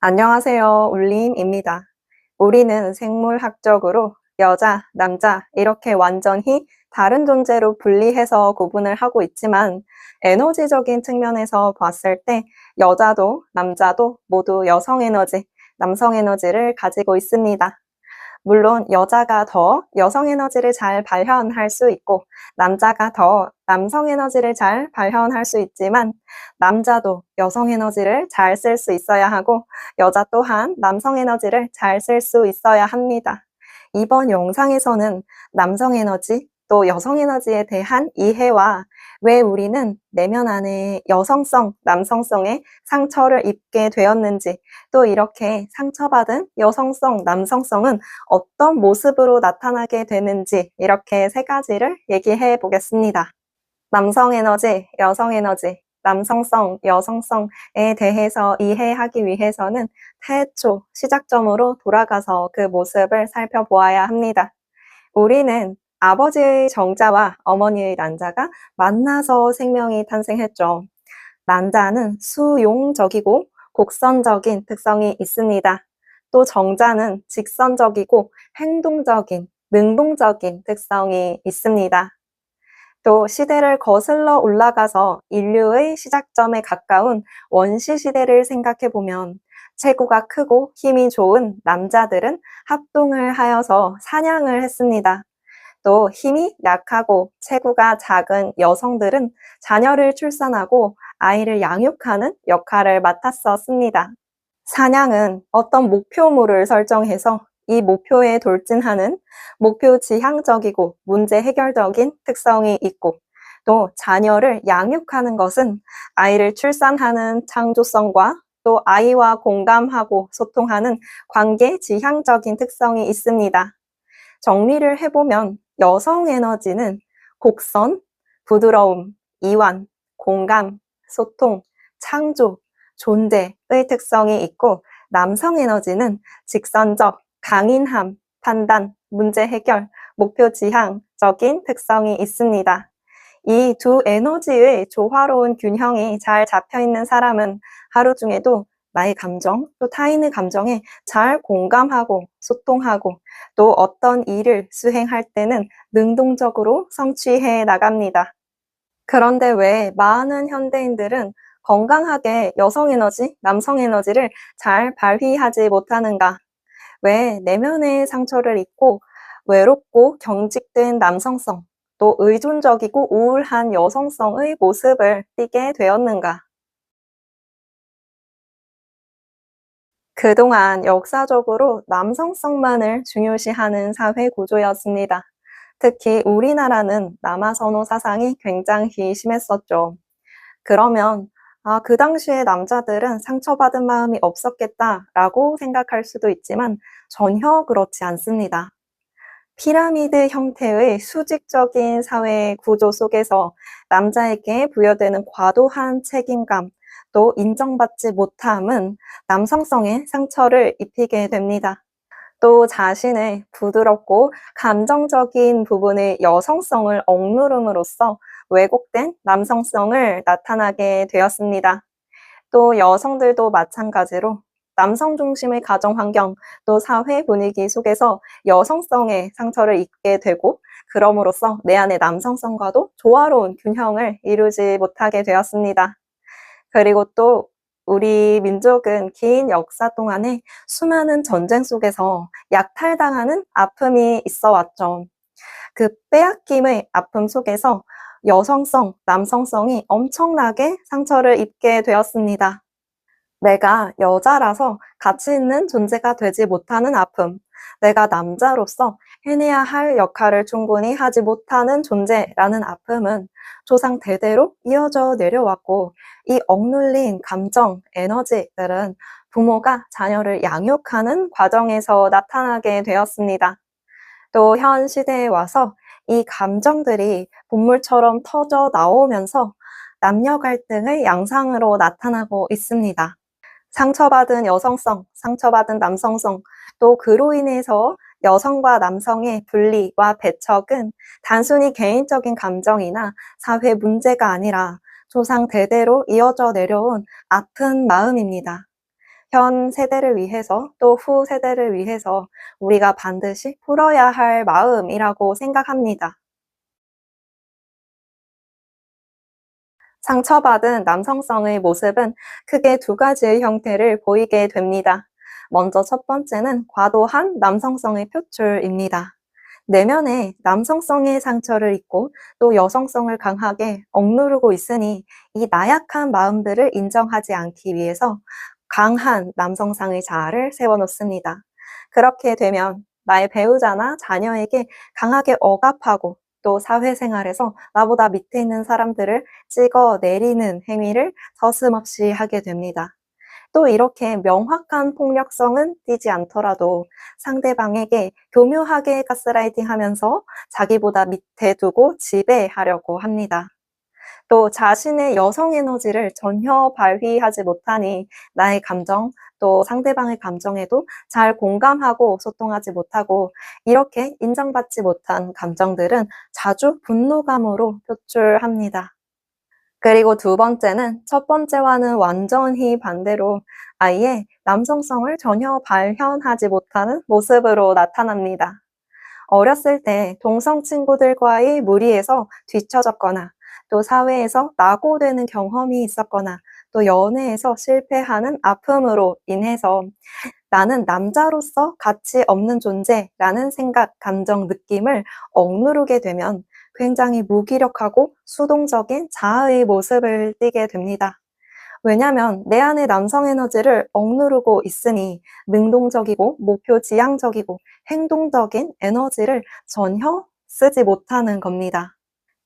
안녕하세요. 울림입니다. 우리는 생물학적으로 여자, 남자 이렇게 완전히 다른 존재로 분리해서 구분을 하고 있지만 에너지적인 측면에서 봤을 때 여자도 남자도 모두 여성 에너지, 남성 에너지를 가지고 있습니다. 물론 여자가 더 여성 에너지를 잘 발현할 수 있고 남자가 더 남성 에너지를 잘 발현할 수 있지만 남자도 여성 에너지를 잘 쓸 수 있어야 하고 여자 또한 남성 에너지를 잘 쓸 수 있어야 합니다. 이번 영상에서는 남성 에너지 또 여성 에너지에 대한 이해와 왜 우리는 내면 안에 여성성, 남성성의 상처를 입게 되었는지 또 이렇게 상처받은 여성성, 남성성은 어떤 모습으로 나타나게 되는지 이렇게 세 가지를 얘기해 보겠습니다. 남성 에너지, 여성 에너지, 남성성, 여성성에 대해서 이해하기 위해서는 태초 시작점으로 돌아가서 그 모습을 살펴보아야 합니다. 우리는 아버지의 정자와 어머니의 난자가 만나서 생명이 탄생했죠. 난자는 수용적이고 곡선적인 특성이 있습니다. 또 정자는 직선적이고 행동적인, 능동적인 특성이 있습니다. 또 시대를 거슬러 올라가서 인류의 시작점에 가까운 원시 시대를 생각해 보면 체구가 크고 힘이 좋은 남자들은 합동을 하여서 사냥을 했습니다. 또 힘이 약하고 체구가 작은 여성들은 자녀를 출산하고 아이를 양육하는 역할을 맡았었습니다. 사냥은 어떤 목표물을 설정해서 이 목표에 돌진하는 목표 지향적이고 문제 해결적인 특성이 있고 또 자녀를 양육하는 것은 아이를 출산하는 창조성과 또 아이와 공감하고 소통하는 관계 지향적인 특성이 있습니다. 정리를 해보면 여성 에너지는 곡선, 부드러움, 이완, 공감, 소통, 창조, 존재의 특성이 있고 남성 에너지는 직선적, 강인함, 판단, 문제 해결, 목표 지향적인 특성이 있습니다. 이 두 에너지의 조화로운 균형이 잘 잡혀 있는 사람은 하루 중에도 나의 감정, 또 타인의 감정에 잘 공감하고 소통하고 또 어떤 일을 수행할 때는 능동적으로 성취해 나갑니다. 그런데 왜 많은 현대인들은 건강하게 여성 에너지, 남성 에너지를 잘 발휘하지 못하는가? 왜 내면의 상처를 입고 외롭고 경직된 남성성, 또 의존적이고 우울한 여성성의 모습을 띠게 되었는가? 그동안 역사적으로 남성성만을 중요시하는 사회 구조였습니다. 특히 우리나라는 남아선호 사상이 굉장히 심했었죠. 그러면 그 당시에 남자들은 상처받은 마음이 없었겠다라고 생각할 수도 있지만 전혀 그렇지 않습니다. 피라미드 형태의 수직적인 사회 구조 속에서 남자에게 부여되는 과도한 책임감, 또 인정받지 못함은 남성성에 상처를 입히게 됩니다. 또 자신의 부드럽고 감정적인 부분의 여성성을 억누름으로써 왜곡된 남성성을 나타나게 되었습니다. 또 여성들도 마찬가지로 남성 중심의 가정 환경, 또 사회 분위기 속에서 여성성의 상처를 입게 되고 그럼으로써 내 안의 남성성과도 조화로운 균형을 이루지 못하게 되었습니다. 그리고 또 우리 민족은 긴 역사 동안에 수많은 전쟁 속에서 약탈당하는 아픔이 있어 왔죠. 그 빼앗김의 아픔 속에서 여성성, 남성성이 엄청나게 상처를 입게 되었습니다. 내가 여자라서 가치 있는 존재가 되지 못하는 아픔, 내가 남자로서 해내야 할 역할을 충분히 하지 못하는 존재라는 아픔은 조상 대대로 이어져 내려왔고, 이 억눌린 감정, 에너지들은 부모가 자녀를 양육하는 과정에서 나타나게 되었습니다. 또 현 시대에 와서 이 감정들이 본물처럼 터져 나오면서 남녀 갈등의 양상으로 나타나고 있습니다. 상처받은 여성성, 상처받은 남성성, 또 그로 인해서 여성과 남성의 분리와 배척은 단순히 개인적인 감정이나 사회 문제가 아니라 조상 대대로 이어져 내려온 아픈 마음입니다. 현 세대를 위해서 또 후 세대를 위해서 우리가 반드시 풀어야 할 마음이라고 생각합니다. 상처받은 남성성의 모습은 크게 두 가지의 형태를 보이게 됩니다. 먼저 첫 번째는 과도한 남성성의 표출입니다. 내면에 남성성의 상처를 입고 또 여성성을 강하게 억누르고 있으니 이 나약한 마음들을 인정하지 않기 위해서 강한 남성상의 자아를 세워놓습니다. 그렇게 되면 나의 배우자나 자녀에게 강하게 억압하고 또 사회생활에서 나보다 밑에 있는 사람들을 찍어 내리는 행위를 서슴없이 하게 됩니다. 또 이렇게 명확한 폭력성은 띠지 않더라도 상대방에게 교묘하게 가스라이팅하면서 자기보다 밑에 두고 지배하려고 합니다. 또 자신의 여성 에너지를 전혀 발휘하지 못하니 나의 감정, 또 상대방의 감정에도 잘 공감하고 소통하지 못하고 이렇게 인정받지 못한 감정들은 자주 분노감으로 표출합니다. 그리고 두 번째는 첫 번째와는 완전히 반대로 아예 남성성을 전혀 발현하지 못하는 모습으로 나타납니다. 어렸을 때 동성 친구들과의 무리에서 뒤처졌거나 또 사회에서 낙오되는 경험이 있었거나 또 연애에서 실패하는 아픔으로 인해서 나는 남자로서 가치 없는 존재라는 생각, 감정, 느낌을 억누르게 되면 굉장히 무기력하고 수동적인 자아의 모습을 띠게 됩니다. 왜냐하면 내 안의 남성 에너지를 억누르고 있으니 능동적이고 목표 지향적이고 행동적인 에너지를 전혀 쓰지 못하는 겁니다.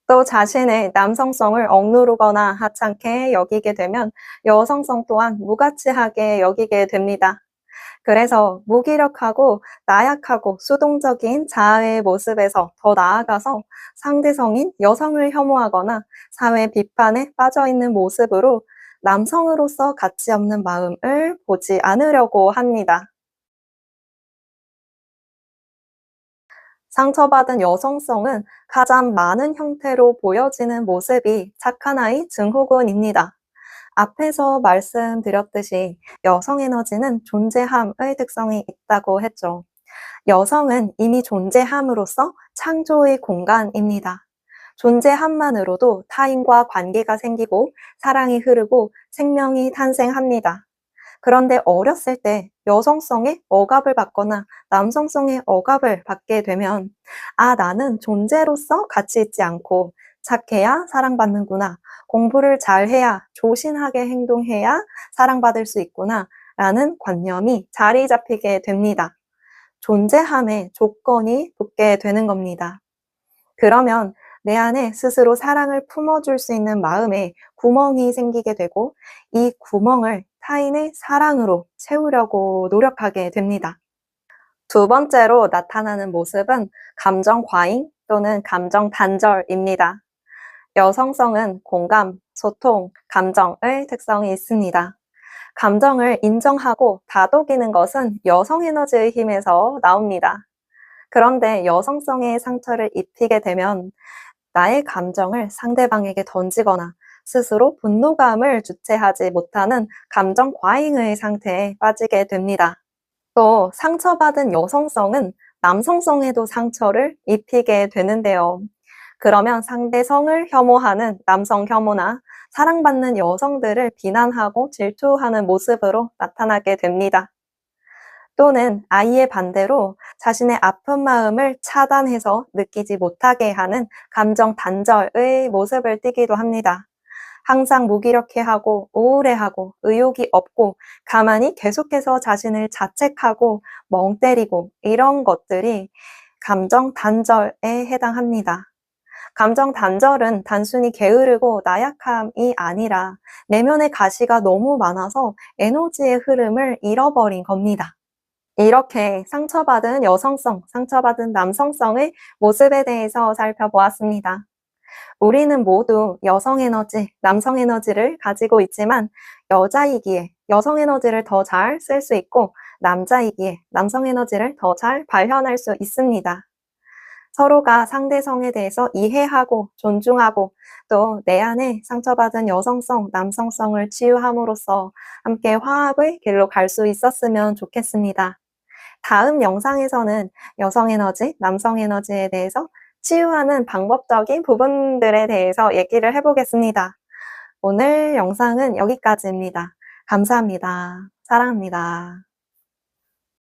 또 자신의 남성성을 억누르거나 하찮게 여기게 되면 여성성 또한 무가치하게 여기게 됩니다. 그래서 무기력하고 나약하고 수동적인 자아의 모습에서 더 나아가서 상대성인 여성을 혐오하거나 사회 비판에 빠져 있는 모습으로 남성으로서 가치 없는 마음을 보지 않으려고 합니다. 상처받은 여성성은 가장 많은 형태로 보여지는 모습이 착한 아이 증후군입니다. 앞에서 말씀드렸듯이 여성 에너지는 존재함의 특성이 있다고 했죠. 여성은 이미 존재함으로써 창조의 공간입니다. 존재함만으로도 타인과 관계가 생기고 사랑이 흐르고 생명이 탄생합니다. 그런데 어렸을 때 여성성의 억압을 받거나 남성성의 억압을 받게 되면 나는 존재로서 가치 있지 않고 착해야 사랑받는구나. 공부를 잘해야 조신하게 행동해야 사랑받을 수 있구나. 라는 관념이 자리 잡히게 됩니다. 존재함에 조건이 붙게 되는 겁니다. 그러면 내 안에 스스로 사랑을 품어줄 수 있는 마음에 구멍이 생기게 되고 이 구멍을 타인의 사랑으로 채우려고 노력하게 됩니다. 두 번째로 나타나는 모습은 감정 과잉 또는 감정 단절입니다. 여성성은 공감, 소통, 감정의 특성이 있습니다. 감정을 인정하고 다독이는 것은 여성 에너지의 힘에서 나옵니다. 그런데 여성성의 상처를 입히게 되면 나의 감정을 상대방에게 던지거나 스스로 분노감을 주체하지 못하는 감정 과잉의 상태에 빠지게 됩니다. 또 상처받은 여성성은 남성성에도 상처를 입히게 되는데요. 그러면 상대성을 혐오하는 남성 혐오나 사랑받는 여성들을 비난하고 질투하는 모습으로 나타나게 됩니다. 또는 아이의 반대로 자신의 아픈 마음을 차단해서 느끼지 못하게 하는 감정 단절의 모습을 띠기도 합니다. 항상 무기력해하고 우울해하고 의욕이 없고 가만히 계속해서 자신을 자책하고 멍 때리고 이런 것들이 감정 단절에 해당합니다. 감정 단절은 단순히 게으르고 나약함이 아니라 내면의 가시가 너무 많아서 에너지의 흐름을 잃어버린 겁니다. 이렇게 상처받은 여성성, 상처받은 남성성의 모습에 대해서 살펴보았습니다. 우리는 모두 여성 에너지, 남성 에너지를 가지고 있지만 여자이기에 여성 에너지를 더 잘 쓸 수 있고 남자이기에 남성 에너지를 더 잘 발현할 수 있습니다. 서로가 상대성에 대해서 이해하고 존중하고 또 내 안에 상처받은 여성성, 남성성을 치유함으로써 함께 화합의 길로 갈 수 있었으면 좋겠습니다. 다음 영상에서는 여성 에너지, 남성 에너지에 대해서 치유하는 방법적인 부분들에 대해서 얘기를 해보겠습니다. 오늘 영상은 여기까지입니다. 감사합니다. 사랑합니다.